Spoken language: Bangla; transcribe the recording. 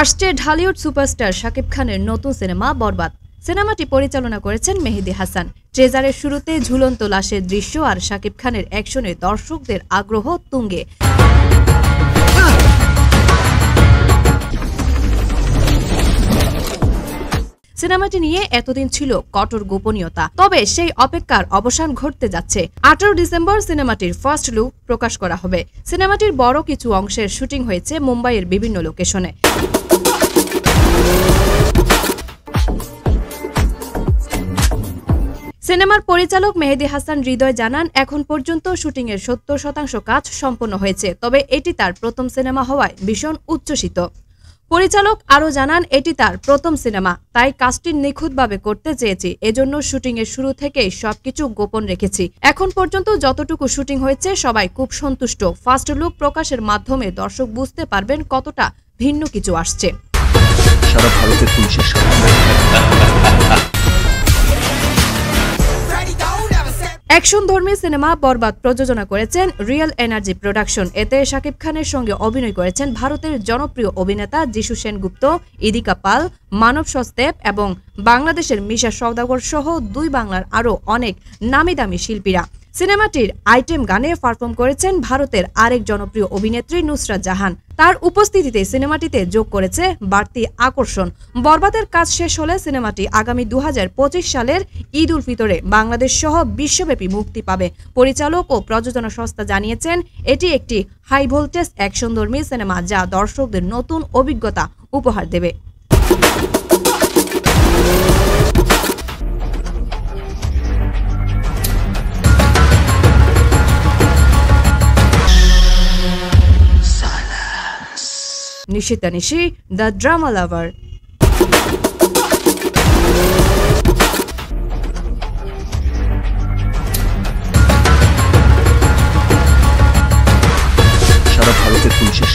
আসছে ঢালিউড সুপারস্টার শাকিব খানের নতুন সিনেমা বরবাদ। সিনেমাটি পরিচালনা করেছেন মেহেদী হাসান। ট্রেজারের শুরুতে ঝুলন্ত লাশের দৃশ্য আর শাকিব খানের অ্যাকশনে দর্শকদের আগ্রহ তুঙ্গে। সিনেমাটি নিয়ে এতদিন ছিল কঠোর গোপনীয়তা, তবে সেই অপেক্ষার অবসান ঘটতে যাচ্ছে। 18 ডিসেম্বর সিনেমাটির ফার্স্ট লুক প্রকাশ করা হবে। সিনেমাটির বড় কিছু অংশের শুটিং হয়েছে মুম্বাইয়ের বিভিন্ন লোকেশনে। সিনেমার পরিচালক মেহেদী হাসান হৃদয় জানান, এখন পর্যন্ত শুটিংয়ের 70% কাজ সম্পন্ন হয়েছে, তবে এটি তার প্রথম সিনেমা হওয়ায় ভীষণ উচ্ছ্বসিত। পরিচালক আরও জানান, এটি তার প্রথম সিনেমা, তাই কাজটি নিখুঁতভাবে করতে চেয়েছি। এজন্য শুটিংয়ের শুরু থেকেই সবকিছু গোপন রেখেছি। এখন পর্যন্ত যতটুকু শুটিং হয়েছে সবাই খুব সন্তুষ্ট। ফার্স্ট লুক প্রকাশের মাধ্যমে দর্শক বুঝতে পারবেন কতটা ভিন্ন কিছু আসছে। সারা ভারতের পুলিশের অ্যাকশনধর্মী সিনেমা বরবাদ প্রযোজনা করেছেন রিয়েল এনার্জি প্রোডাকশন। এতে শাকিব খানের সঙ্গে অভিনয় করেছেন ভারতের জনপ্রিয় অভিনেতা যিশু সেনগুপ্ত, ইদিকা পাল, মানব সস্তেপ এবং বাংলাদেশের মিশা সওদাগর সহ দুই বাংলার আরও অনেক নামিদামি শিল্পীরা। সিনেমাটির আইটেম গানে পারফর্ম করেছেন ভারতের আরেক জনপ্রিয় অভিনেত্রী নুসরাত জাহান। তার উপস্থিতিতে সিনেমাটিতে যোগ করেছে বাড়তি আকর্ষণ। বরবাদের কাজ শেষ হলে সিনেমাটি আগামী 2025 সালের ঈদ উল ফিতরে বাংলাদেশ সহ বিশ্বব্যাপী মুক্তি পাবে। পরিচালক ও প্রযোজনা সংস্থা জানিয়েছেন, এটি একটি হাই ভোল্টেজ অ্যাকশনধর্মী সিনেমা যা দর্শকদের নতুন অভিজ্ঞতা উপহার দেবে। নিশিতা নিশি, দ্য ড্রামা লাভার। সারা ভারতের পুলিশের